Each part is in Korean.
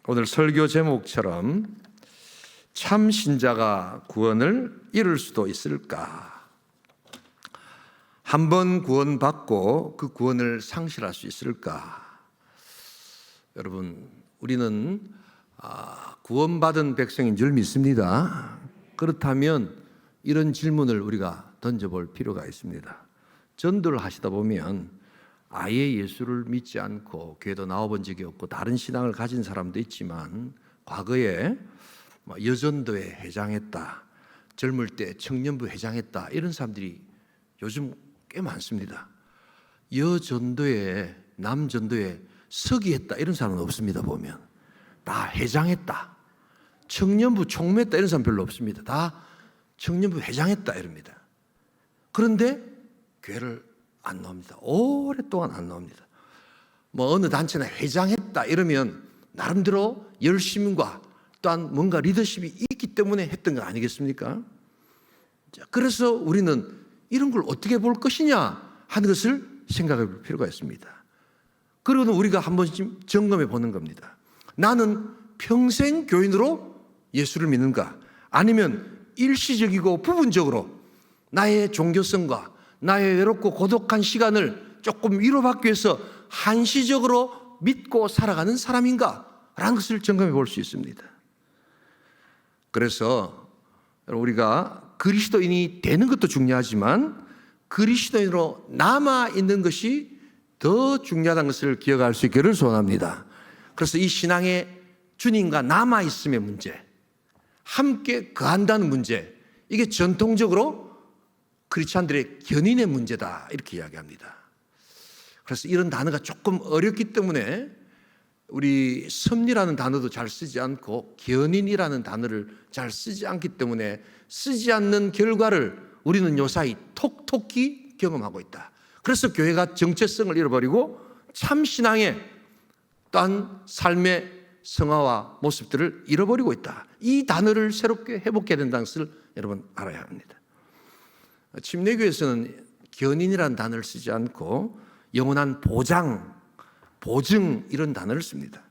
오늘 설교 제목처럼 참 신자가 구원을 잃을 수도 있을까? 한 번 구원받고 그 구원을 상실할 수 있을까? 여러분, 우리는 구원받은 백성인 줄 믿습니다. 그렇다면 이런 질문을 우리가 던져볼 필요가 있습니다. 전도를 하시다 보면 아예 예수를 믿지 않고 교회도 나와본 적이 없고 다른 신앙을 가진 사람도 있지만 과거에 여전도회 회장했다, 젊을 때 청년부 회장했다, 이런 사람들이 요즘 꽤 많습니다. 여전도회, 남전도회 서기했다, 이런 사람은 없습니다. 보면 다 회장했다, 청년부 총무했다, 이런 사람 별로 없습니다. 다 청년부 회장했다 이럽니다. 그런데 교회를 안 나옵니다. 오랫동안 안 나옵니다. 어느 단체나 회장했다 이러면 나름대로 열심과 또한 뭔가 리더십이 있기 때문에 했던 거 아니겠습니까? 그래서 우리는 이런 걸 어떻게 볼 것이냐 하는 것을 생각해 볼 필요가 있습니다. 그리고 우리가 한 번쯤 점검해 보는 겁니다. 나는 평생 교인으로 예수를 믿는가? 아니면 일시적이고 부분적으로 나의 종교성과 나의 외롭고 고독한 시간을 조금 위로받기 위해서 한시적으로 믿고 살아가는 사람인가? 라는 것을 점검해 볼 수 있습니다. 그래서 우리가 그리스도인이 되는 것도 중요하지만 그리스도인으로 남아있는 것이 더 중요하다는 것을 기억할 수 있기를 소원합니다. 그래서 이 신앙의 주님과 남아있음의 문제, 함께 거한다는 문제, 이게 전통적으로 크리스찬들의 견인의 문제다 이렇게 이야기합니다. 그래서 이런 단어가 조금 어렵기 때문에 우리 섭리라는 단어도 잘 쓰지 않고 견인이라는 단어를 잘 쓰지 않기 때문에 쓰지 않는 결과를 우리는 요사이 톡톡히 경험하고 있다. 그래서 교회가 정체성을 잃어버리고 참 신앙의 또한 삶의 성화와 모습들을 잃어버리고 있다. 이 단어를 새롭게 회복해야 된다는 것을 여러분 알아야 합니다. 침례교에서는 견인이라는 단어를 쓰지 않고 영원한 보장, 보증 이런 단어를 씁니다.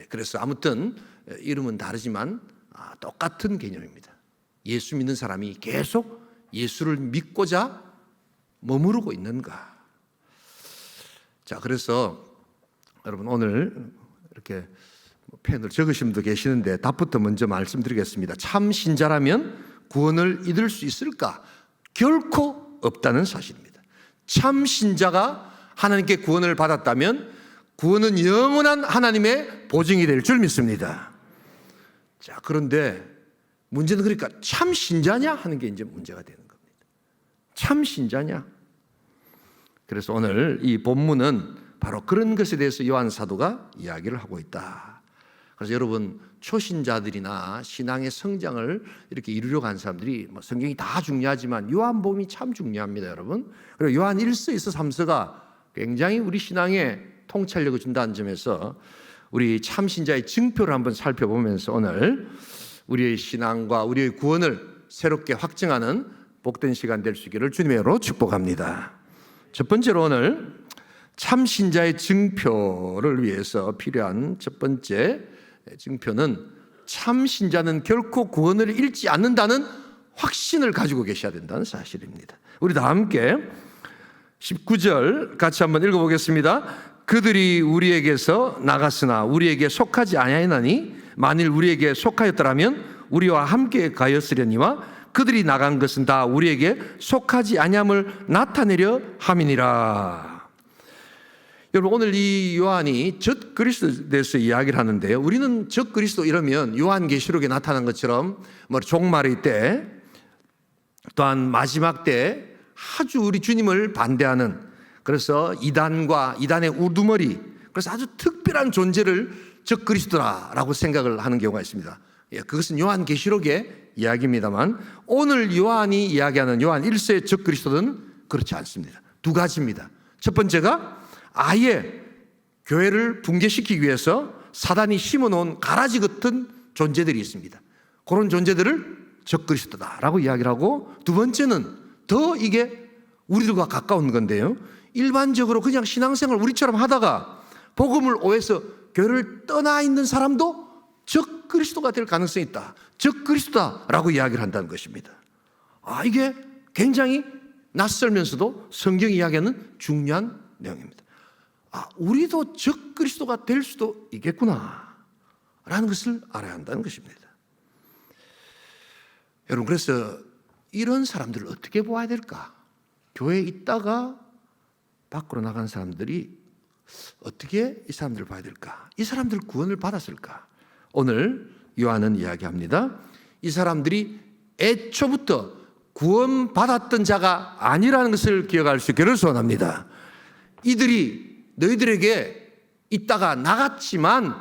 그래서 아무튼 이름은 다르지만 똑같은 개념입니다. 예수 믿는 사람이 계속 예수를 믿고자 머무르고 있는가? 자, 그래서 여러분 오늘 이렇게 펜을 적으신 분도 계시는데 답부터 먼저 말씀드리겠습니다. 참 신자라면 구원을 잃을 수 있을까? 결코 없다는 사실입니다. 참 신자가 하나님께 구원을 받았다면 구원은 영원한 하나님의 보증이 될 줄 믿습니다. 자, 그런데 문제는 그러니까 참 신자냐 하는 게 이제 문제가 되는 겁니다. 참 신자냐? 그래서 오늘 이 본문은 바로 그런 것에 대해서 요한 사도가 이야기를 하고 있다. 그래서 여러분 초신자들이나 신앙의 성장을 이렇게 이루려고 하는 사람들이 성경이 다 중요하지만 요한복음이 참 중요합니다, 여러분. 그리고 요한 1서, 2서, 3서가 굉장히 우리 신앙에 통찰력을 준다는 점에서 우리 참 신자의 증표를 한번 살펴보면서 오늘 우리의 신앙과 우리의 구원을 새롭게 확증하는 복된 시간 될 수 있기를 주님의 이름으로 축복합니다. 첫 번째로 오늘 참 신자의 증표를 위해서 필요한 첫 번째 증표는 참 신자는 결코 구원을 잃지 않는다는 확신을 가지고 계셔야 된다는 사실입니다. 우리 다 함께 19절 같이 한번 읽어보겠습니다. 그들이 우리에게서 나갔으나 우리에게 속하지 아니하나니 만일 우리에게 속하였더라면 우리와 함께 가였으려니와 그들이 나간 것은 다 우리에게 속하지 아니함을 나타내려 함이니라. 여러분 오늘 이 요한이 젖 그리스도에 대해서 이야기를 하는데요. 우리는 젖 그리스도 이러면 요한계시록에 나타난 것처럼 종말의 때 또한 마지막 때 아주 우리 주님을 반대하는, 그래서 이단과 이단의 우두머리, 그래서 아주 특별한 존재를 적 그리스도라고 생각을 하는 경우가 있습니다. 그것은 요한계시록의 이야기입니다만 오늘 요한이 이야기하는 요한 1세의 적 그리스도는 그렇지 않습니다. 두 가지입니다. 첫 번째가 아예 교회를 붕괴시키기 위해서 사단이 심어놓은 가라지 같은 존재들이 있습니다. 그런 존재들을 적 그리스도다라고 이야기를 하고, 두 번째는 더 이게 우리들과 가까운 건데요, 일반적으로 그냥 신앙생활 우리처럼 하다가 복음을 오해해서 교회를 떠나 있는 사람도 적 그리스도가 될 가능성이 있다. 적 그리스도다라고 이야기를 한다는 것입니다. 이게 굉장히 낯설면서도 성경이 이야기하는 중요한 내용입니다. 우리도 적 그리스도가 될 수도 있겠구나 라는 것을 알아야 한다는 것입니다. 여러분, 그래서 이런 사람들을 어떻게 보아야 될까? 교회에 있다가 밖으로 나간 사람들이 어떻게 이 사람들을 봐야 될까? 이 사람들 구원을 받았을까? 오늘 요한은 이야기합니다. 이 사람들이 애초부터 구원받았던 자가 아니라는 것을 기억할 수 있기를 소원합니다. 이들이 너희들에게 있다가 나갔지만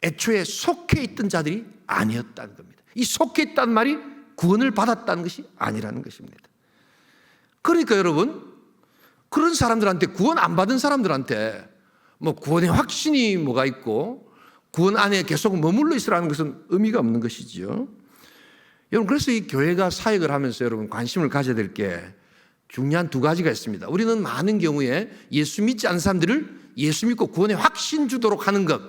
애초에 속해 있던 자들이 아니었다는 겁니다. 이 속해 있다는 말이 구원을 받았다는 것이 아니라는 것입니다. 그러니까 여러분, 그런 사람들한테, 구원 안 받은 사람들한테 구원의 확신이 뭐가 있고 구원 안에 계속 머물러 있으라는 것은 의미가 없는 것이지요. 여러분, 그래서 이 교회가 사역을 하면서 여러분 관심을 가져야 될 게 중요한 두 가지가 있습니다. 우리는 많은 경우에 예수 믿지 않는 사람들을 예수 믿고 구원의 확신 주도록 하는 것,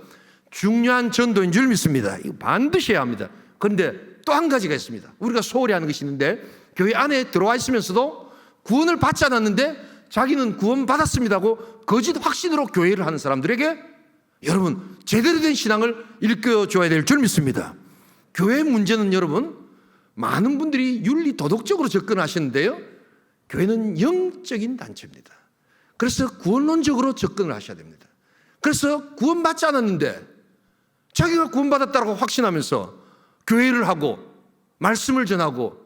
중요한 전도인 줄 믿습니다. 이거 반드시 해야 합니다. 그런데 또 한 가지가 있습니다. 우리가 소홀히 하는 것이 있는데, 교회 안에 들어와 있으면서도 구원을 받지 않았는데 자기는 구원 받았습니다고 거짓 확신으로 교회를 하는 사람들에게 여러분 제대로 된 신앙을 일깨워줘야 될 줄 믿습니다. 교회의 문제는 여러분, 많은 분들이 윤리 도덕적으로 접근하시는데요, 교회는 영적인 단체입니다. 그래서 구원론적으로 접근을 하셔야 됩니다. 그래서 구원받지 않았는데 자기가 구원받았다고 확신하면서 교회를 하고 말씀을 전하고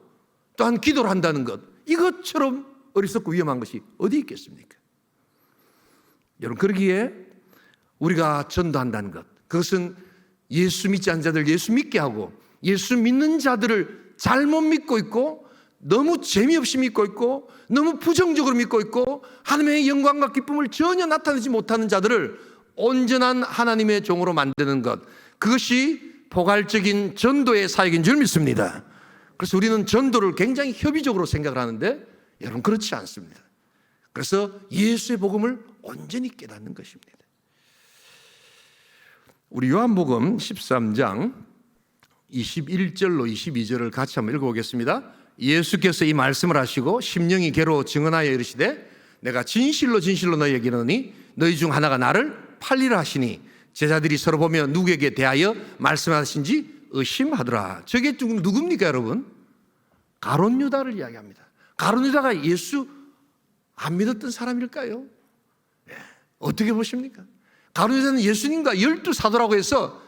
또한 기도를 한다는 것, 이것처럼 어리석고 위험한 것이 어디 있겠습니까? 여러분, 그러기에 우리가 전도한다는 것, 그것은 예수 믿지 않는 자들 예수 믿게 하고, 예수 믿는 자들을 잘못 믿고 있고 너무 재미없이 믿고 있고 너무 부정적으로 믿고 있고 하나님의 영광과 기쁨을 전혀 나타내지 못하는 자들을 온전한 하나님의 종으로 만드는 것, 그것이 포괄적인 전도의 사역인 줄 믿습니다. 그래서 우리는 전도를 굉장히 협의적으로 생각을 하는데 여러분, 그렇지 않습니다. 그래서 예수의 복음을 온전히 깨닫는 것입니다. 우리 요한복음 13장 21절로 22절을 같이 한번 읽어보겠습니다. 예수께서 이 말씀을 하시고 심령이 괴로 증언하여 이르시되 내가 진실로 진실로 너희에게 이르노니 너희 중 하나가 나를 팔리라 하시니 제자들이 서로 보며 누구에게 대하여 말씀하신지 의심하더라. 저게 누굽니까 여러분? 가룟 유다를 이야기합니다. 가룟 유다가 예수 안 믿었던 사람일까요? 어떻게 보십니까? 가룟 유다는 예수님과 12사도라고 해서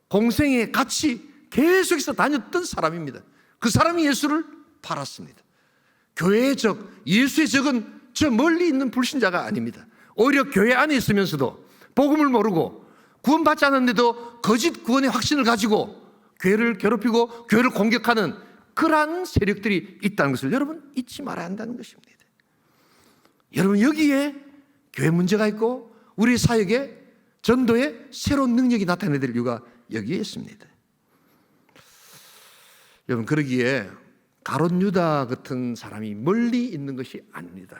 공생에 같이 계속해서 다녔던 사람입니다. 그 사람이 예수를 팔았습니다. 교회의 적, 예수의 적은 저 멀리 있는 불신자가 아닙니다. 오히려 교회 안에 있으면서도 복음을 모르고 구원받지 않았는데도 거짓 구원의 확신을 가지고 교회를 괴롭히고 교회를 공격하는 그러한 세력들이 있다는 것을 여러분 잊지 말아야 한다는 것입니다. 여러분, 여기에 교회 문제가 있고 우리 사역에 전도에 새로운 능력이 나타나야 될 이유가 여기에 있습니다. 여러분, 그러기에 가룟 유다 같은 사람이 멀리 있는 것이 아닙니다.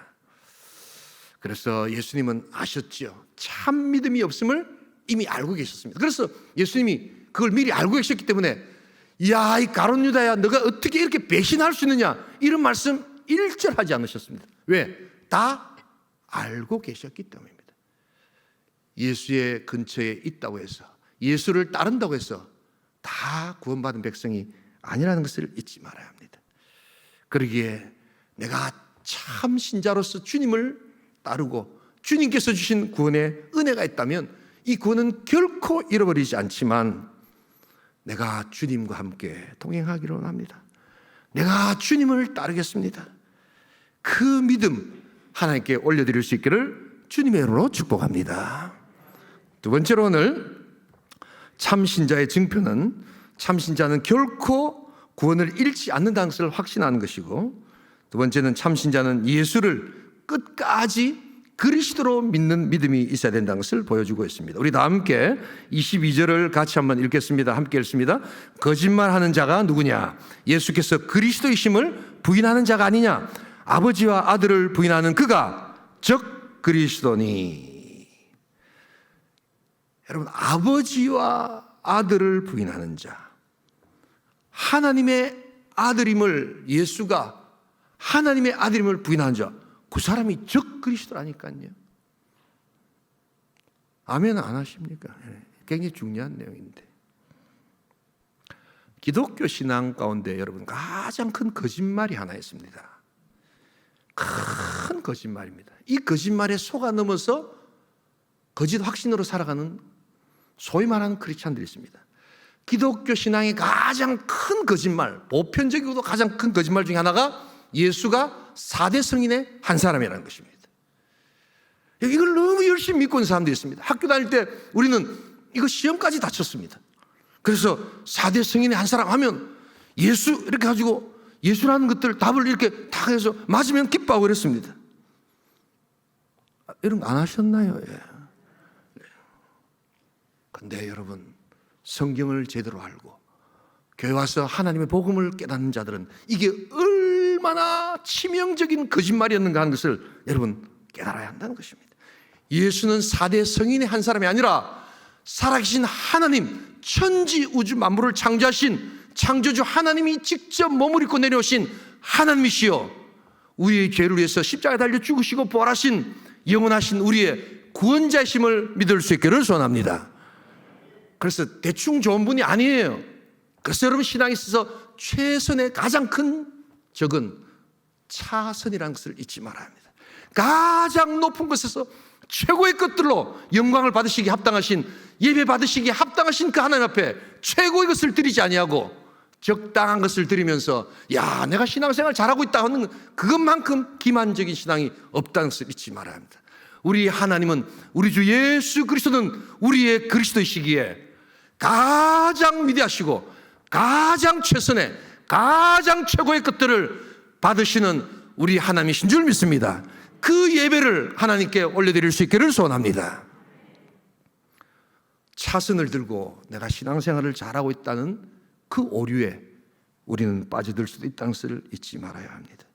그래서 예수님은 아셨죠. 참 믿음이 없음을 이미 알고 계셨습니다. 그래서 예수님이 그걸 미리 알고 계셨기 때문에 야, 이 가룟 유다야, 너가 어떻게 이렇게 배신할 수 있느냐, 이런 말씀 일절 하지 않으셨습니다. 왜? 다 알고 계셨기 때문입니다. 예수의 근처에 있다고 해서, 예수를 따른다고 해서 다 구원받은 백성이 아니라는 것을 잊지 말아야 합니다. 그러기에 내가 참 신자로서 주님을 따르고 주님께서 주신 구원의 은혜가 있다면 이 구원은 결코 잃어버리지 않지만 내가 주님과 함께 동행하기로 합니다. 내가 주님을 따르겠습니다. 그 믿음 하나님께 올려드릴 수 있기를 주님의 이름으로 축복합니다. 두 번째로 오늘 참신자의 증표는 참신자는 결코 구원을 잃지 않는다는 것을 확신하는 것이고, 두 번째는 참신자는 예수를 끝까지 그리스도로 믿는 믿음이 있어야 된다는 것을 보여주고 있습니다. 우리 다 함께 22절을 같이 한번 읽겠습니다. 함께 읽습니다. 거짓말하는 자가 누구냐? 예수께서 그리스도이심을 부인하는 자가 아니냐? 아버지와 아들을 부인하는 그가 적 그리스도니. 여러분, 아버지와 아들을 부인하는 자, 하나님의 아들임을, 예수가 하나님의 아들임을 부인하는 자, 그 사람이 적 그리스도라니까요. 아멘 안 하십니까? 굉장히 중요한 내용인데, 기독교 신앙 가운데 여러분 가장 큰 거짓말이 하나 있습니다. 큰 거짓말입니다. 이 거짓말에 속아 넘어서 거짓 확신으로 살아가는 소위 말하는 크리스찬들이 있습니다. 기독교 신앙의 가장 큰 거짓말, 보편적이고도 가장 큰 거짓말 중에 하나가 예수가 4대 성인의 한 사람이라는 것입니다. 이걸 너무 열심히 믿고 있는 사람들이 있습니다. 학교 다닐 때 우리는 이거 시험까지 다 쳤습니다. 그래서 4대 성인의 한 사람 하면 예수 이렇게 가지고 예수라는 것들 답을 이렇게 다 해서 맞으면 기뻐하고 그랬습니다. 이런 거 안 하셨나요? 근데 여러분, 성경을 제대로 알고 교회 와서 하나님의 복음을 깨닫는 자들은 이게 얼마나 치명적인 거짓말이었는가 하는 것을 여러분 깨달아야 한다는 것입니다. 예수는 4대 성인의 한 사람이 아니라 살아계신 하나님, 천지 우주 만물을 창조하신 창조주 하나님이 직접 몸을 입고 내려오신 하나님이시여, 우리의 죄를 위해서 십자가에 달려 죽으시고 부활하신 영원하신 우리의 구원자이심을 믿을 수 있기를 소원합니다. 그래서 대충 좋은 분이 아니에요. 그래서 여러분, 신앙에 있어서 최선의 가장 큰 적은 차선이라는 것을 잊지 말아야 합니다. 가장 높은 곳에서 최고의 것들로 영광을 받으시기에 합당하신, 예배 받으시기에 합당하신 그 하나님 앞에 최고의 것을 드리지 아니하고 적당한 것을 드리면서 야, 내가 신앙생활 잘하고 있다 하는 그것만큼 기만적인 신앙이 없다는 것을 잊지 말아야 합니다. 우리 하나님은, 우리 주 예수 그리스도는 우리의 그리스도이시기에 가장 위대하시고 가장 최선의 가장 최고의 것들을 받으시는 우리 하나님이신 줄 믿습니다. 그 예배를 하나님께 올려드릴 수 있기를 소원합니다. 차선을 들고 내가 신앙생활을 잘하고 있다는 그 오류에 우리는 빠져들 수도 있다는 것을 잊지 말아야 합니다.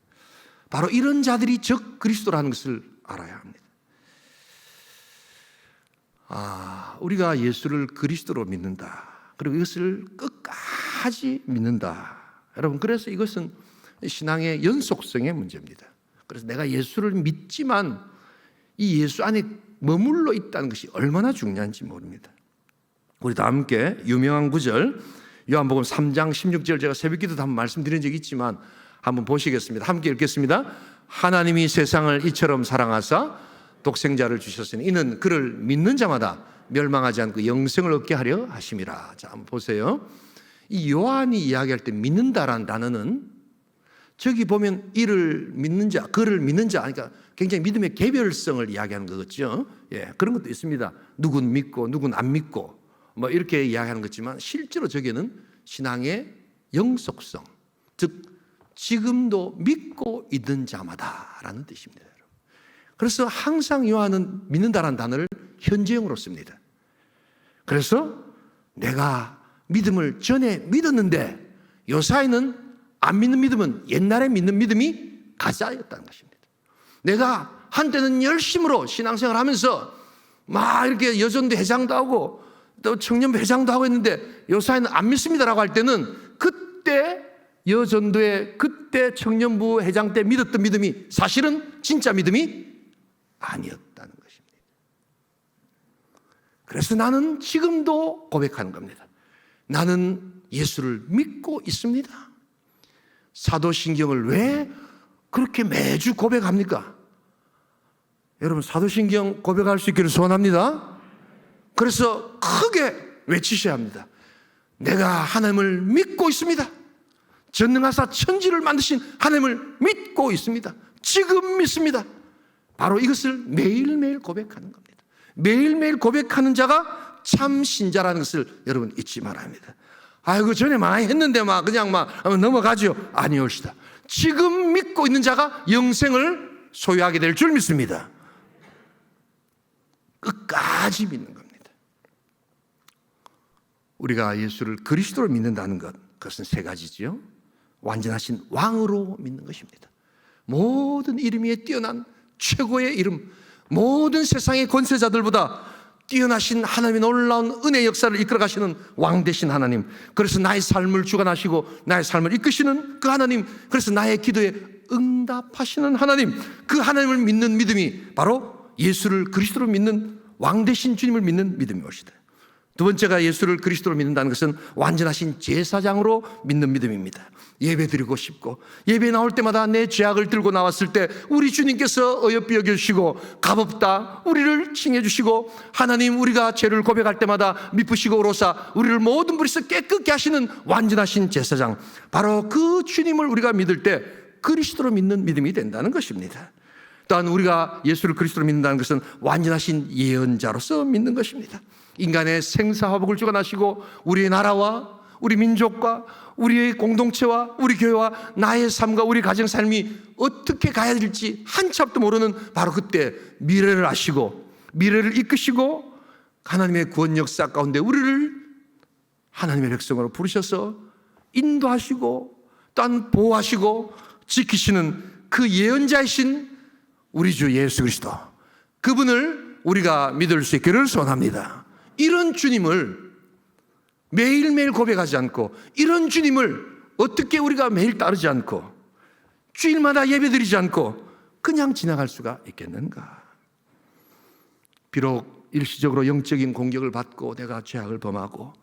바로 이런 자들이 적 그리스도라는 것을 알아야 합니다. 우리가 예수를 그리스도로 믿는다, 그리고 이것을 끝까지 믿는다. 여러분, 그래서 이것은 신앙의 연속성의 문제입니다. 그래서 내가 예수를 믿지만 이 예수 안에 머물러 있다는 것이 얼마나 중요한지 모릅니다. 우리 다 함께 유명한 구절, 요한복음 3장 16절, 제가 새벽기도도 한번 말씀드린 적이 있지만 한번 보시겠습니다. 함께 읽겠습니다. 하나님이 세상을 이처럼 사랑하사 독생자를 주셨으니 이는 그를 믿는 자마다 멸망하지 않고 영생을 얻게 하려 하심이라. 자, 한번 보세요. 이 요한이 이야기할 때 믿는다라는 단어는 저기 보면 이를 믿는 자, 그를 믿는 자, 그러니까 굉장히 믿음의 개별성을 이야기하는 거겠죠. 예, 그런 것도 있습니다. 누군 믿고 누군 안 믿고 뭐 이렇게 이야기하는 거지만 실제로 저기는 신앙의 영속성, 즉 지금도 믿고 있는 자마다라는 뜻입니다. 그래서 항상 요한은 믿는다라는 단어를 현재형으로 씁니다. 그래서 내가 믿음을 전에 믿었는데 요사이는 안 믿는 믿음은 옛날에 믿는 믿음이 가짜였다는 것입니다. 내가 한때는 열심으로 신앙생활 하면서 막 이렇게 여전도 회장도 하고 또 청년부 회장도 하고 했는데 요사이는 안 믿습니다라고 할 때는 그때 여전도에 그때 청년부 회장 때 믿었던 믿음이 사실은 진짜 믿음이 아니었다는 것입니다. 그래서 나는 지금도 고백하는 겁니다. 나는 예수를 믿고 있습니다. 사도신경을 왜 그렇게 매주 고백합니까? 여러분, 사도신경 고백할 수 있기를 소원합니다. 그래서 크게 외치셔야 합니다. 내가 하나님을 믿고 있습니다. 전능하사 천지를 만드신 하나님을 믿고 있습니다. 지금 믿습니다. 바로 이것을 매일매일 고백하는 겁니다. 매일매일 고백하는 자가 참 신자라는 것을 여러분 잊지 말아야 합니다. 아이고, 전에 많이 했는데 그냥 넘어가죠. 아니옵시다. 지금 믿고 있는 자가 영생을 소유하게 될 줄 믿습니다. 끝까지 믿는 겁니다. 우리가 예수를 그리스도로 믿는다는 것, 그것은 세 가지지요. 완전하신 왕으로 믿는 것입니다. 모든 이름 위에 뛰어난 최고의 이름, 모든 세상의 권세자들보다 뛰어나신 하나님의 놀라운 은혜 역사를 이끌어 가시는 왕 되신 하나님, 그래서 나의 삶을 주관하시고 나의 삶을 이끄시는 그 하나님, 그래서 나의 기도에 응답하시는 하나님, 그 하나님을 믿는 믿음이 바로 예수를 그리스도로 믿는 왕 되신 주님을 믿는 믿음이 것이다. 두 번째가 예수를 그리스도로 믿는다는 것은 완전하신 제사장으로 믿는 믿음입니다. 예배 드리고 싶고, 예배 나올 때마다 내 죄악을 들고 나왔을 때 우리 주님께서 어여삐 여겨주시고 값없다 우리를 칭해 주시고, 하나님 우리가 죄를 고백할 때마다 미쁘시고 오로사 우리를 모든 불에서 깨끗게 하시는 완전하신 제사장, 바로 그 주님을 우리가 믿을 때 그리스도로 믿는 믿음이 된다는 것입니다. 또한 우리가 예수를 그리스도로 믿는다는 것은 완전하신 예언자로서 믿는 것입니다. 인간의 생사화복을 주관하시고 우리의 나라와 우리 민족과 우리의 공동체와 우리 교회와 나의 삶과 우리 가정 삶이 어떻게 가야 될지 한참도 모르는 바로 그때 미래를 아시고 미래를 이끄시고 하나님의 구원 역사 가운데 우리를 하나님의 백성으로 부르셔서 인도하시고 또한 보호하시고 지키시는 그 예언자이신 우리 주 예수 그리스도, 그분을 우리가 믿을 수 있기를 소원합니다. 이런 주님을 매일매일 고백하지 않고, 이런 주님을 어떻게 우리가 매일 따르지 않고, 주일마다 예배드리지 않고 그냥 지나갈 수가 있겠는가? 비록 일시적으로 영적인 공격을 받고 내가 죄악을 범하고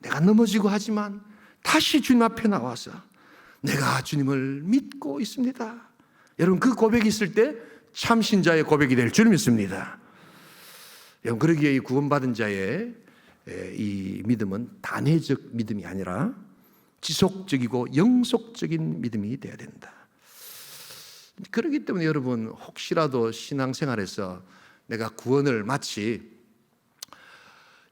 내가 넘어지고 하지만 다시 주님 앞에 나와서 내가 주님을 믿고 있습니다. 여러분, 그 고백이 있을 때 참신자의 고백이 될 줄 믿습니다. 여러분, 그러기에 이 구원받은 자의 이 믿음은 단회적 믿음이 아니라 지속적이고 영속적인 믿음이 되어야 된다. 그렇기 때문에 여러분, 혹시라도 신앙생활에서 내가 구원을 마치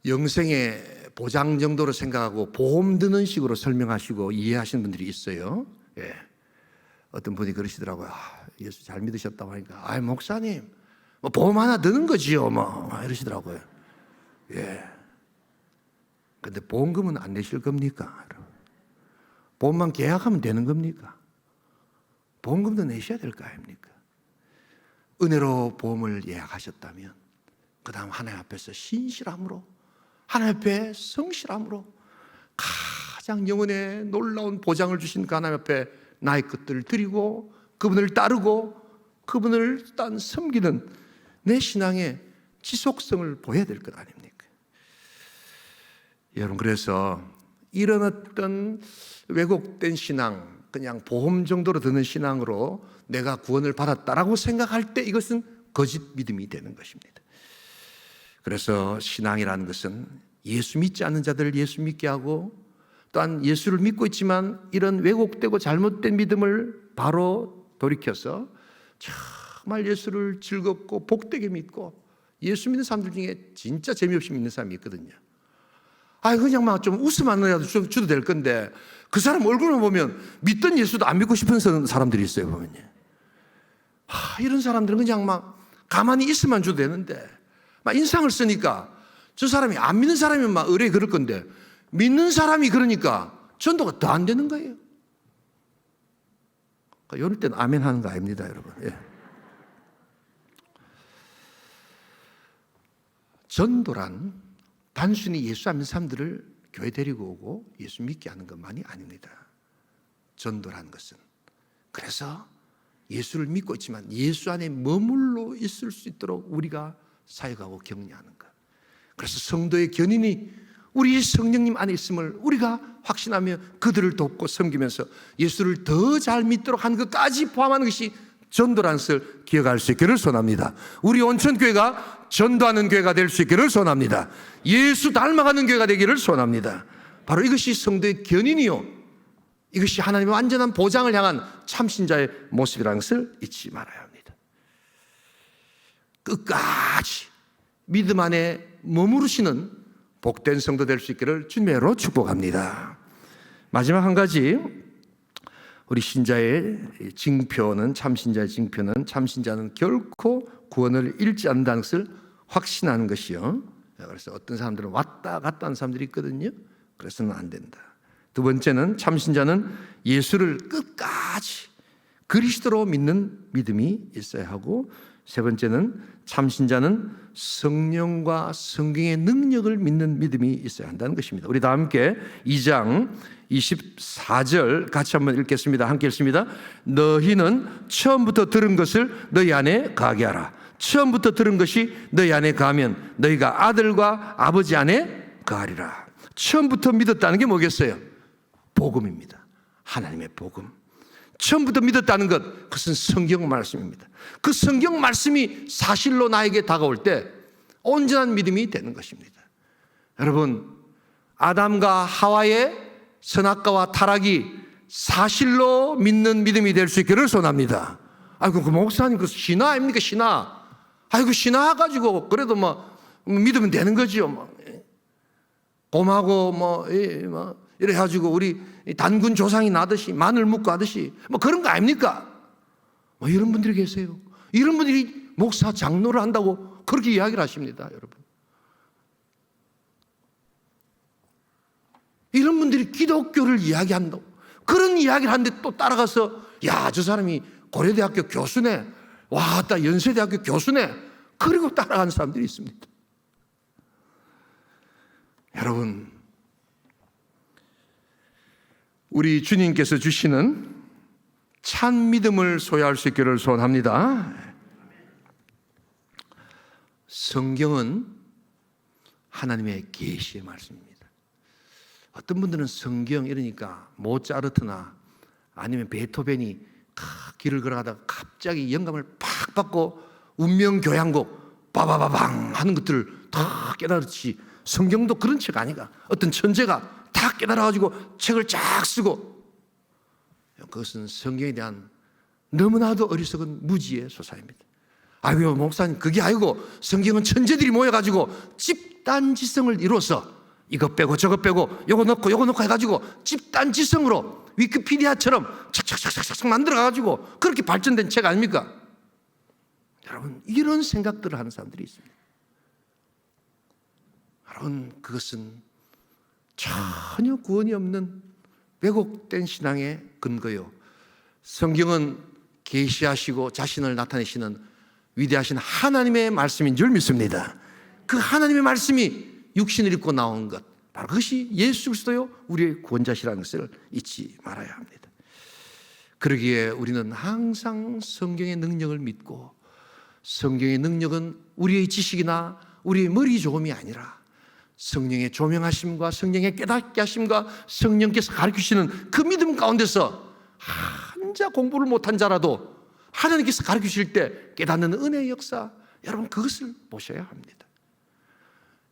영생의 보장 정도로 생각하고 보험 드는 식으로 설명하시고 이해하시는 분들이 있어요. 예. 어떤 분이 그러시더라고요. 예수 잘 믿으셨다고 하니까, 목사님, 뭐 보험 하나 드는 거지요, 뭐 이러시더라고요. 예. 근데 보험금은 안 내실 겁니까? 보험만 계약하면 되는 겁니까? 보험금도 내셔야 될 거 아닙니까? 은혜로 보험을 예약하셨다면 그 다음 하나님 앞에서 신실함으로, 하나님 앞에 성실함으로 가장 영혼에 놀라운 보장을 주신 그 하나님 앞에 나의 것들을 드리고 그분을 따르고 그분을 딴 섬기는 내 신앙의 지속성을 보여야 될 것 아닙니까? 여러분, 그래서 이런 어떤 왜곡된 신앙, 그냥 보험 정도로 드는 신앙으로 내가 구원을 받았다라고 생각할 때 이것은 거짓 믿음이 되는 것입니다. 그래서 신앙이라는 것은 예수 믿지 않는 자들을 예수 믿게 하고, 또한 예수를 믿고 있지만 이런 왜곡되고 잘못된 믿음을 바로 돌이켜서 정말 예수를 즐겁고 복되게 믿고, 예수 믿는 사람들 중에 진짜 재미없이 믿는 사람이 있거든요. 그냥 막 좀 웃음만이라도 줘도 될 건데, 그 사람 얼굴만 보면 믿던 예수도 안 믿고 싶은 사람들이 있어요, 보면요. 이런 사람들은 그냥 막 가만히 있으면 줘도 되는데, 막 인상을 쓰니까 저 사람이 안 믿는 사람이면 막 의뢰 그럴 건데, 믿는 사람이 그러니까 전도가 더 안 되는 거예요. 이럴 때는 아멘 하는 거 아닙니다, 여러분. 예. 전도란 단순히 예수 안 믿는 사람들을 교회 데리고 오고 예수 믿게 하는 것만이 아닙니다. 전도라는 것은, 그래서 예수를 믿고 있지만 예수 안에 머물러 있을 수 있도록 우리가 사역하고 격려하는 것. 그래서 성도의 견인이 우리 성령님 안에 있음을 우리가 확신하며 그들을 돕고 섬기면서 예수를 더 잘 믿도록 하는 것까지 포함하는 것이 전도라는 것을 기억할 수 있기를 소원합니다. 우리 온천교회가 전도하는 교회가 될 수 있기를 소원합니다. 예수 닮아가는 교회가 되기를 소원합니다. 바로 이것이 성도의 견인이요, 이것이 하나님의 완전한 보장을 향한 참신자의 모습이라는 것을 잊지 말아야 합니다. 끝까지 믿음 안에 머무르시는 복된 성도 될 수 있기를 주님으로 축복합니다. 마지막 한 가지, 우리 신자의 징표는, 참신자의 징표는, 참신자는 결코 구원을 잃지 않는다는 것을 확신하는 것이요. 그래서 어떤 사람들은 왔다 갔다 하는 사람들이 있거든요. 그래서는 안 된다. 두 번째는, 참신자는 예수를 끝까지 그리스도로 믿는 믿음이 있어야 하고, 세 번째는 참신자는 성령과 성경의 능력을 믿는 믿음이 있어야 한다는 것입니다. 우리 다 함께 2장 24절 같이 한번 읽겠습니다. 함께 읽습니다. 너희는 처음부터 들은 것을 너희 안에 가게 하라. 처음부터 들은 것이 너희 안에 가면 너희가 아들과 아버지 안에 가리라. 처음부터 믿었다는 게 뭐겠어요? 복음입니다. 하나님의 복음. 처음부터 믿었다는 것, 그것은 성경 말씀입니다. 그 성경 말씀이 사실로 나에게 다가올 때 온전한 믿음이 되는 것입니다. 여러분, 아담과 하와의 선악과와 타락이 사실로 믿는 믿음이 될 수 있기를 소원합니다. 아이고, 그 목사님, 그 신화 아닙니까? 신화. 아이고, 신화 가지고 그래도 믿으면 되는 거지요. 곰하고 이래 가지고 우리 단군 조상이 나듯이 마늘 묻고 하듯이 그런 거 아닙니까? 이런 분들이 계세요. 이런 분들이 목사 장로를 한다고 그렇게 이야기를 하십니다, 여러분. 이런 분들이 기독교를 이야기한다고 그런 이야기를 하는데 또 따라가서 야, 저 사람이 고려대학교 교수네, 와, 나 연세대학교 교수네, 그리고 따라가는 사람들이 있습니다. 여러분, 우리 주님께서 주시는 참 믿음을 소유할 수 있기를 소원합니다. 성경은 하나님의 계시의 말씀입니다. 어떤 분들은 성경 이러니까 모차르트나 아니면 베토벤이 길을 걸어가다가 갑자기 영감을 팍 받고 운명교향곡 빠바바방 하는 것들을 다 깨달았지, 성경도 그런 책 아니가. 어떤 천재가 다 깨달아가지고 책을 쫙 쓰고, 그것은 성경에 대한 너무나도 어리석은 무지의 소사입니다. 아유, 목사님, 그게 아니고 성경은 천재들이 모여가지고 집단지성을 이루어서 이것 빼고 저것 빼고 요거 넣고 해가지고 집단지성으로 위키피디아처럼 착착착착착 만들어가지고 그렇게 발전된 책 아닙니까? 여러분, 이런 생각들을 하는 사람들이 있습니다. 여러분, 그것은 전혀 구원이 없는 왜곡된 신앙의 근거요. 성경은 계시하시고 자신을 나타내시는 위대하신 하나님의 말씀인 줄 믿습니다. 그 하나님의 말씀이 육신을 입고 나온 것, 바로 그것이 예수 그리스도요 우리의 구원자시라는 것을 잊지 말아야 합니다. 그러기에 우리는 항상 성경의 능력을 믿고, 성경의 능력은 우리의 지식이나 우리의 머리 조금이 아니라 성령의 조명하심과 성령의 깨닫게 하심과 성령께서 가르치시는 그 믿음 가운데서 한자 공부를 못한 자라도 하나님께서 가르치실 때 깨닫는 은혜의 역사, 여러분 그것을 보셔야 합니다.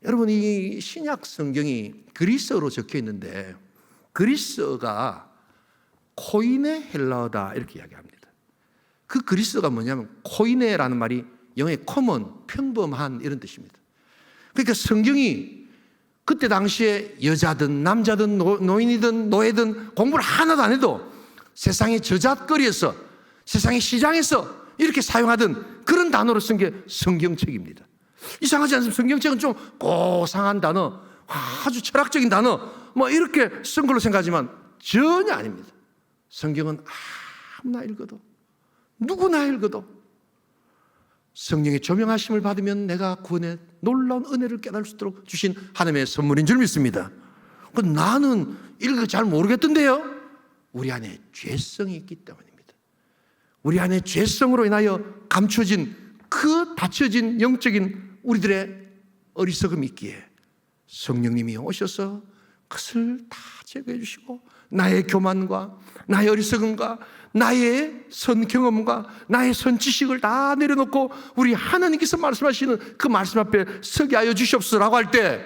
여러분, 이 신약 성경이 그리스어로 적혀 있는데 그리스어가 코이네 헬라어다 이렇게 이야기합니다. 그 그리스어가 뭐냐면 코이네라는 말이 영어의 common, 평범한 이런 뜻입니다. 그러니까 성경이 그때 당시에 여자든 남자든 노인이든 노예든 공부를 하나도 안 해도 세상의 저잣거리에서, 세상의 시장에서 이렇게 사용하던 그런 단어로 쓴 게 성경책입니다. 이상하지 않습니까? 성경책은 좀 고상한 단어, 아주 철학적인 단어 이렇게 쓴 걸로 생각하지만 전혀 아닙니다. 성경은 아무나 읽어도, 누구나 읽어도 성령의 조명하심을 받으면 내가 구원의 놀라운 은혜를 깨달을 수 있도록 주신 하나님의 선물인 줄 믿습니다. 나는 읽어 잘 모르겠던데요. 우리 안에 죄성이 있기 때문입니다. 우리 안에 죄성으로 인하여 감춰진 그 닫혀진 영적인 우리들의 어리석음이 있기에 성령님이 오셔서 그것을 다 제거해 주시고, 나의 교만과 나의 어리석음과 나의 선 경험과 나의 선 지식을 다 내려놓고 우리 하나님께서 말씀하시는 그 말씀 앞에 서게 하여 주시옵소서라고 할 때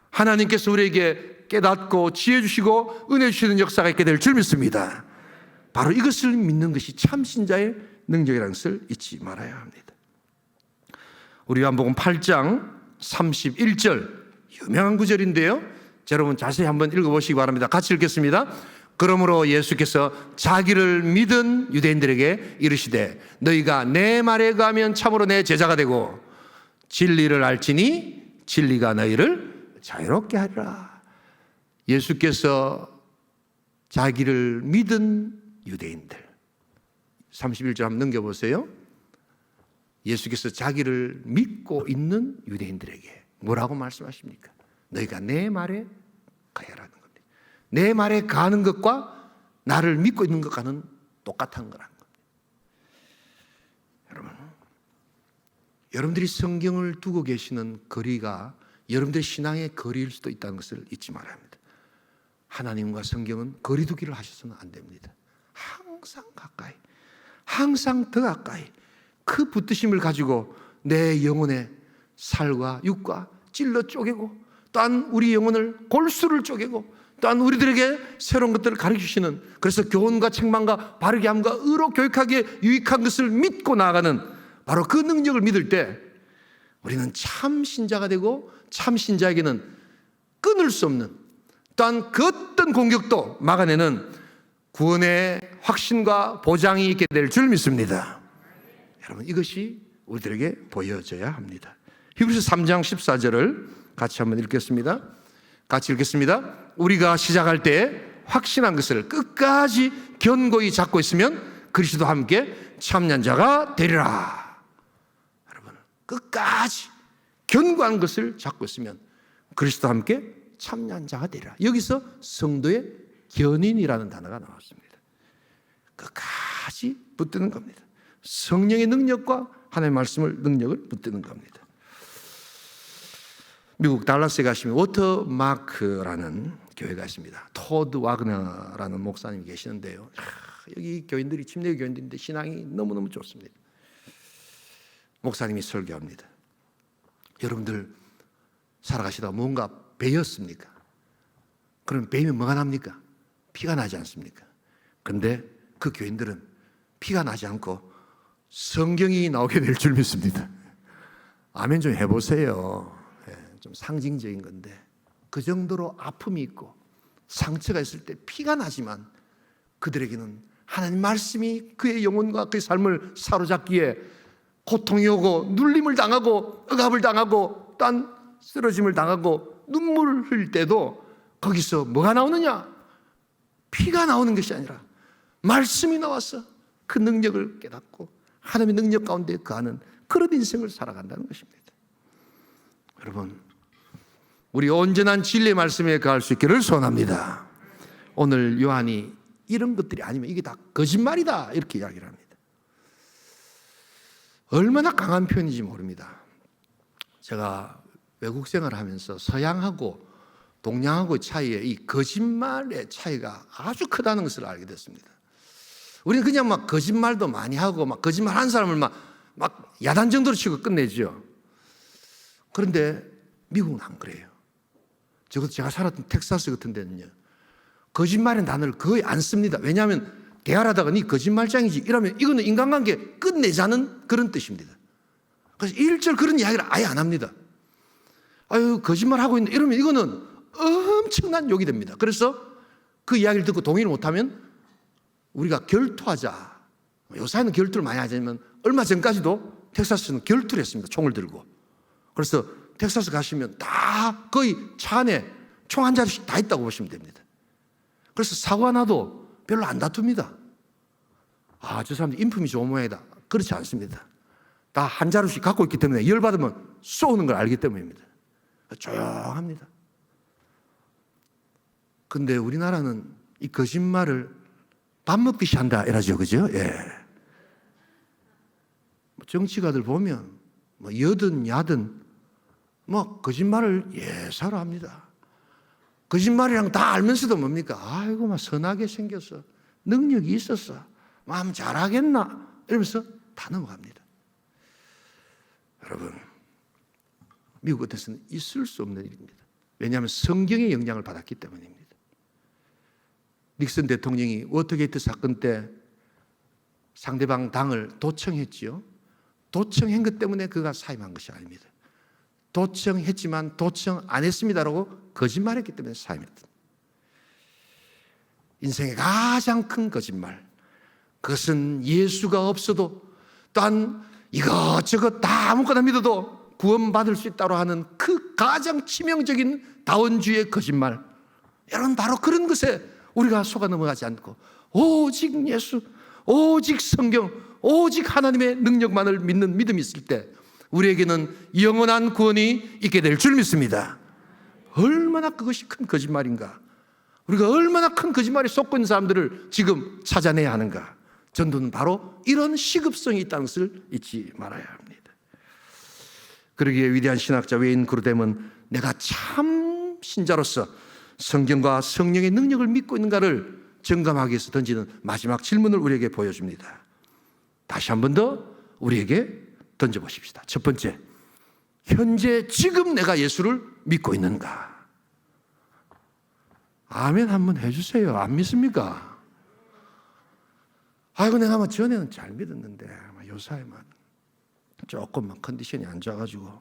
하나님께서 우리에게 깨닫고 지혜 주시고 은혜 주시는 역사가 있게 될 줄 믿습니다. 바로 이것을 믿는 것이 참신자의 능력이라는 것을 잊지 말아야 합니다. 우리 요한복음 8장 31절 유명한 구절인데요, 여러분 자세히 한번 읽어보시기 바랍니다. 같이 읽겠습니다. 그러므로 예수께서 자기를 믿은 유대인들에게 이르시되 너희가 내 말에 가면 참으로 내 제자가 되고 진리를 알지니 진리가 너희를 자유롭게 하리라. 예수께서 자기를 믿은 유대인들, 31절 한번 넘겨보세요. 예수께서 자기를 믿고 있는 유대인들에게 뭐라고 말씀하십니까? 너희가 내 말에 가야라는 겁니다. 내 말에 가는 것과 나를 믿고 있는 것과는 똑같은 거라는 겁니다. 여러분들이 성경을 두고 계시는 거리가 여러분들의 신앙의 거리일 수도 있다는 것을 잊지 말아야 합니다. 하나님과 성경은 거리 두기를 하셔서는 안 됩니다. 항상 가까이, 항상 더 가까이 그 붙드심을 가지고 내 영혼의 살과 육과 찔러 쪼개고, 또한 우리 영혼을 골수를 쪼개고, 또한 우리들에게 새로운 것들을 가르치시는, 그래서 교훈과 책망과 바르게 함과 의로 교육하기에 유익한 것을 믿고 나아가는 바로 그 능력을 믿을 때 우리는 참 신자가 되고, 참 신자에게는 끊을 수 없는, 또한 그 어떤 공격도 막아내는 구원의 확신과 보장이 있게 될 줄 믿습니다. 여러분, 이것이 우리들에게 보여져야 합니다. 히브리서 3장 14절을 같이 한번 읽겠습니다. 같이 읽겠습니다. 우리가 시작할 때 확신한 것을 끝까지 견고히 잡고 있으면 그리스도와 함께 참여한 자가 되리라. 여러분, 끝까지 견고한 것을 잡고 있으면 그리스도와 함께 참여한 자가 되리라. 여기서 성도의 견인이라는 단어가 나왔습니다. 끝까지 붙드는 겁니다. 성령의 능력과 하나님의 말씀을 능력을 붙드는 겁니다. 미국 달라스에 가시면 워터마크라는 교회가 있습니다. 토드 와그너라는 목사님이 계시는데요. 여기 교인들이 침례 교인들인데 신앙이 너무너무 좋습니다. 목사님이 설교합니다. 여러분들 살아가시다가 뭔가 베였습니까? 그럼 베이면 뭐가 납니까? 피가 나지 않습니까? 그런데 그 교인들은 피가 나지 않고 성경이 나오게 될 줄 믿습니다. 아멘 좀 해보세요. 좀 상징적인 건데, 그 정도로 아픔이 있고 상처가 있을 때 피가 나지만 그들에게는 하나님 말씀이 그의 영혼과 그의 삶을 사로잡기에 고통이 오고 눌림을 당하고 억압을 당하고 또한 쓰러짐을 당하고 눈물을 흘릴 때도 거기서 뭐가 나오느냐? 피가 나오는 것이 아니라 말씀이 나와서 그 능력을 깨닫고 하나님의 능력 가운데 거하는 그런 인생을 살아간다는 것입니다. 여러분, 우리 온전한 진리의 말씀에 거할 수 있기를 소원합니다. 오늘 요한이 이런 것들이 아니면 이게 다 거짓말이다 이렇게 이야기를 합니다. 얼마나 강한 표현인지 모릅니다. 제가 외국 생활을 하면서 서양하고 동양하고의 차이에 이 거짓말의 차이가 아주 크다는 것을 알게 됐습니다. 우리는 그냥 막 거짓말도 많이 하고 막 거짓말 한 사람을 막 야단 정도로 치고 끝내죠. 그런데 미국은 안 그래요. 적어도 제가 살았던 텍사스 같은 데는요, 거짓말이라는 단어를 거의 안 씁니다. 왜냐하면 대화하다가 네 거짓말장이지 이러면 이거는 인간관계 끝내자는 그런 뜻입니다. 그래서 일절 그런 이야기를 아예 안 합니다. 아유, 거짓말하고 있는데 이러면 이거는 엄청난 욕이 됩니다. 그래서 그 이야기를 듣고 동의를 못하면 우리가 결투하자. 요새는 결투를 많이 하지만 얼마 전까지도 텍사스는 결투를 했습니다. 총을 들고. 그래서 텍사스 가시면 다 거의 차 안에 총 한 자루씩 다 있다고 보시면 됩니다. 그래서 사고가 나도 별로 안 다툽니다. 아, 저 사람들 인품이 좋은 모양이다. 그렇지 않습니다. 다 한 자루씩 갖고 있기 때문에 열받으면 쏘는 걸 알기 때문입니다. 조용합니다. 근데 우리나라는 이 거짓말을 밥 먹듯이 한다 이러죠, 그죠? 예. 정치가들 보면 여든 야든 거짓말을 예사로 합니다. 거짓말이랑 다 알면서도 뭡니까? 아이고 막 선하게 생겼어, 능력이 있었어, 마음 잘하겠나 이러면서 다 넘어갑니다. 여러분, 미국 같아서는 있을 수 없는 일입니다. 왜냐하면 성경의 영향을 받았기 때문입니다. 닉슨 대통령이 워터게이트 사건 때 상대방 당을 도청했지요. 도청한 것 때문에 그가 사임한 것이 아닙니다. 도청했지만 도청 안 했습니다라고 거짓말했기 때문에 사임했다. 인생의 가장 큰 거짓말, 그것은 예수가 없어도 또한 이것저것 다 아무거나 믿어도 구원받을 수 있다고 하는 그 가장 치명적인 다원주의의 거짓말. 여러분, 바로 그런 것에 우리가 속아 넘어가지 않고 오직 예수, 오직 성경, 오직 하나님의 능력만을 믿는 믿음이 있을 때 우리에게는 영원한 구원이 있게 될 줄 믿습니다. 얼마나 그것이 큰 거짓말인가. 우리가 얼마나 큰 거짓말에 속고 있는 사람들을 지금 찾아내야 하는가. 전도는 바로 이런 시급성이 있다는 것을 잊지 말아야 합니다. 그러기에 위대한 신학자 웨인 그루뎀은 내가 참 신자로서 성경과 성령의 능력을 믿고 있는가를 점검하기 위해서 던지는 마지막 질문을 우리에게 보여줍니다. 다시 한 번 더 우리에게 던져보십시다. 첫 번째, 현재 지금 내가 예수를 믿고 있는가? 아멘 한번 해주세요. 안 믿습니까? 아이고 내가 뭐 전에는 잘 믿었는데 요사이만 조금만 컨디션이 안 좋아가지고,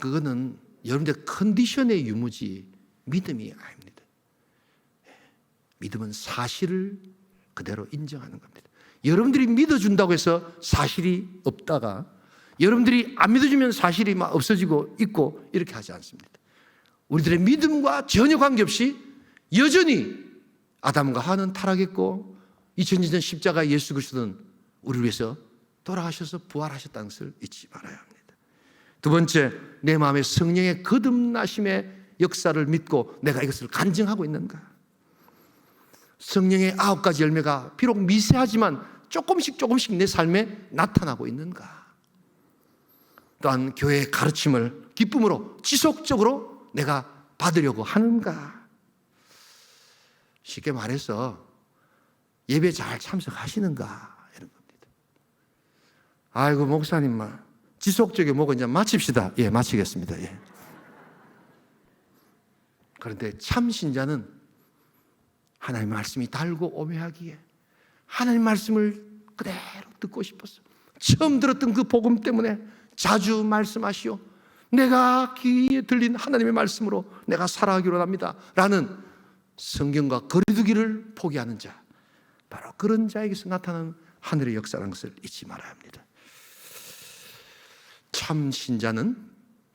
그거는 여러분들 컨디션의 유무지 믿음이 아닙니다. 믿음은 사실을 그대로 인정하는 겁니다. 여러분들이 믿어준다고 해서 사실이 없다가 여러분들이 안 믿어주면 사실이 막 없어지고 있고 이렇게 하지 않습니다. 우리들의 믿음과 전혀 관계없이 여전히 아담과 하와는 타락했고 2000년 전 십자가 예수 그리스도는 우리를 위해서 돌아가셔서 부활하셨다는 것을 잊지 말아야 합니다. 두 번째, 내 마음에 성령의 거듭나심의 역사를 믿고 내가 이것을 간증하고 있는가? 성령의 9가지 열매가 비록 미세하지만 조금씩 내 삶에 나타나고 있는가? 또한 교회의 가르침을 기쁨으로 지속적으로 내가 받으려고 하는가? 쉽게 말해서 예배 잘 참석하시는가? 이런 겁니다. 아이고 목사님만 지속적으로 뭐고 이제 마칩시다. 예, 마치겠습니다. 예. 그런데 참 신자는 하나님의 말씀이 달고 오묘하기에 하나님의 말씀을 그대로 듣고 싶었어. 처음 들었던 그 복음 때문에 자주 말씀하시오. 내가 귀에 들린 하나님의 말씀으로 내가 살아가기로 합니다. 라는 성경과 거리두기를 포기하는 자, 바로 그런 자에게서 나타나는 하늘의 역사라는 것을 잊지 말아야 합니다. 참 신자는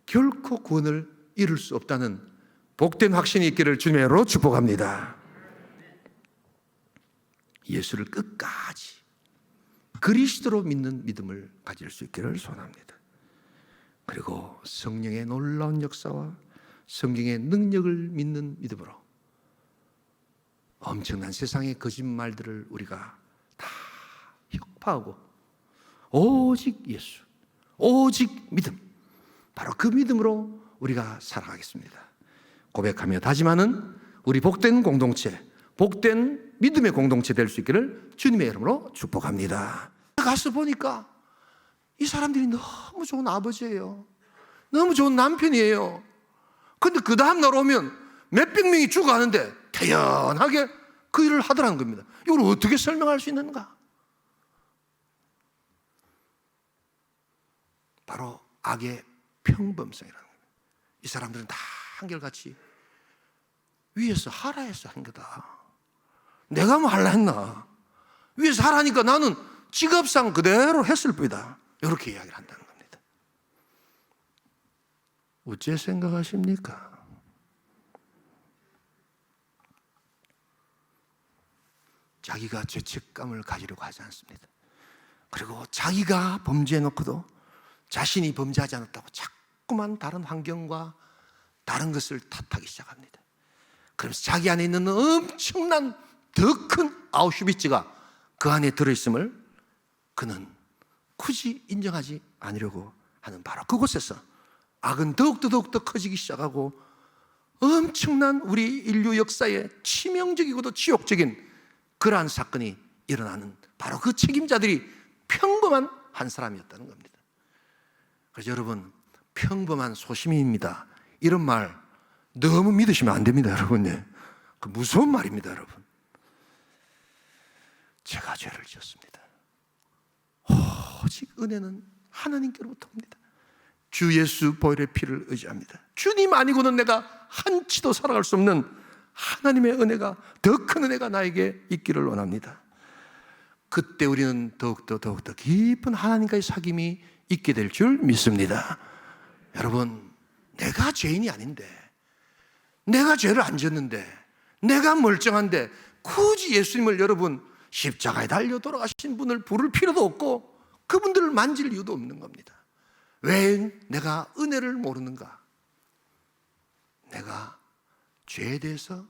결코 구원을 이룰 수 없다는 복된 확신이 있기를 주님으로 축복합니다. 예수를 끝까지 그리스도로 믿는 믿음을 가질 수 있기를 소원합니다. 그리고 성령의 놀라운 역사와 성경의 능력을 믿는 믿음으로 엄청난 세상의 거짓말들을 우리가 다 혁파하고 오직 예수, 오직 믿음, 바로 그 믿음으로 우리가 살아가겠습니다. 고백하며 다짐하는 우리 복된 공동체, 복된 믿음의 공동체 될 수 있기를 주님의 이름으로 축복합니다. 가서 보니까 이 사람들이 너무 좋은 아버지예요. 너무 좋은 남편이에요. 근데 그 다음 날 오면 몇백 명이 죽어가는데 태연하게 그 일을 하더라는 겁니다. 이걸 어떻게 설명할 수 있는가? 바로 악의 평범성이라는 겁니다. 이 사람들은 다 한결같이 위에서 하라 해서 한 거다. 내가 뭐 하려 했나? 위에서 하라니까 나는 직업상 그대로 했을 뿐이다. 이렇게 이야기를 한다는 겁니다. 어째 생각하십니까? 자기가 죄책감을 가지려고 하지 않습니다. 그리고 자기가 범죄해놓고도 자신이 범죄하지 않았다고 자꾸만 다른 환경과 다른 것을 탓하기 시작합니다. 그러면서 자기 안에 있는 엄청난 더 큰 아우슈비츠가 그 안에 들어있음을 그는 굳이 인정하지 않으려고 하는 바로 그곳에서 악은 더욱더 커지기 시작하고 엄청난 우리 인류 역사에 치명적이고도 지옥적인 그러한 사건이 일어나는 바로 그 책임자들이 평범한 한 사람이었다는 겁니다. 그래서 여러분, 평범한 소시민입니다, 이런 말 너무 믿으시면 안 됩니다, 여러분. 그 무서운 말입니다, 여러분. 제가 죄를 지었습니다. 오직 은혜는 하나님께로부터 옵니다. 주 예수 보혈의 피를 의지합니다. 주님 아니고는 내가 한치도 살아갈 수 없는 하나님의 은혜가, 더 큰 은혜가 나에게 있기를 원합니다. 그때 우리는 더욱더 깊은 하나님과의 사귐이 있게 될 줄 믿습니다. 여러분, 내가 죄인이 아닌데, 내가 죄를 안 졌는데, 내가 멀쩡한데 굳이 예수님을 여러분 십자가에 달려 돌아가신 분을 부를 필요도 없고 그분들을 만질 이유도 없는 겁니다. 왜 내가 은혜를 모르는가? 내가 죄에 대해서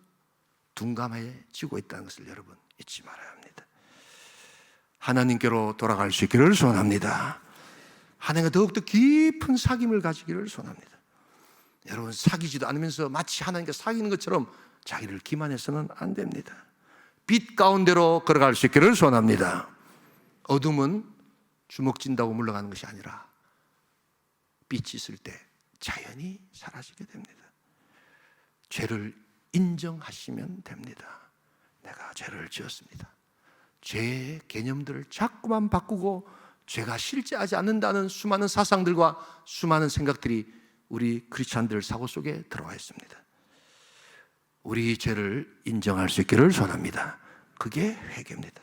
둔감해지고 있다는 것을 여러분 잊지 말아야 합니다. 하나님께로 돌아갈 수 있기를 소원합니다. 하나님과 더욱더 깊은 사귐을 가지기를 소원합니다. 여러분, 사귀지도 않으면서 마치 하나님과 사귀는 것처럼 자기를 기만해서는 안 됩니다. 빛 가운데로 걸어갈 수 있기를 소원합니다. 어둠은 주먹진다고 물러가는 것이 아니라 빛이 있을 때 자연히 사라지게 됩니다. 죄를 인정하시면 됩니다. 내가 죄를 지었습니다. 죄의 개념들을 자꾸만 바꾸고 죄가 실제하지 않는다는 수많은 사상들과 수많은 생각들이 우리 크리스찬들 사고 속에 들어와 있습니다. 우리 죄를 인정할 수 있기를 소원합니다. 그게 회개입니다.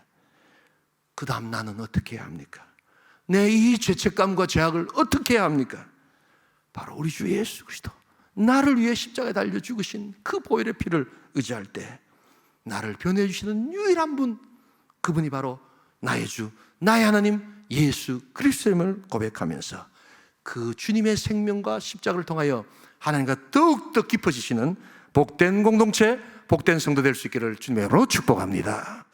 그 다음 나는 어떻게 해야 합니까? 내 이 죄책감과 죄악을 어떻게 해야 합니까? 바로 우리 주 예수 그리스도, 나를 위해 십자가에 달려 죽으신 그 보혈의 피를 의지할 때 나를 변호해 주시는 유일한 분, 그분이 바로 나의 주, 나의 하나님 예수 그리스도임을 고백하면서 그 주님의 생명과 십자가를 통하여 하나님과 더욱더 깊어지시는 복된 공동체, 복된 성도 될 수 있기를 주님으로 축복합니다.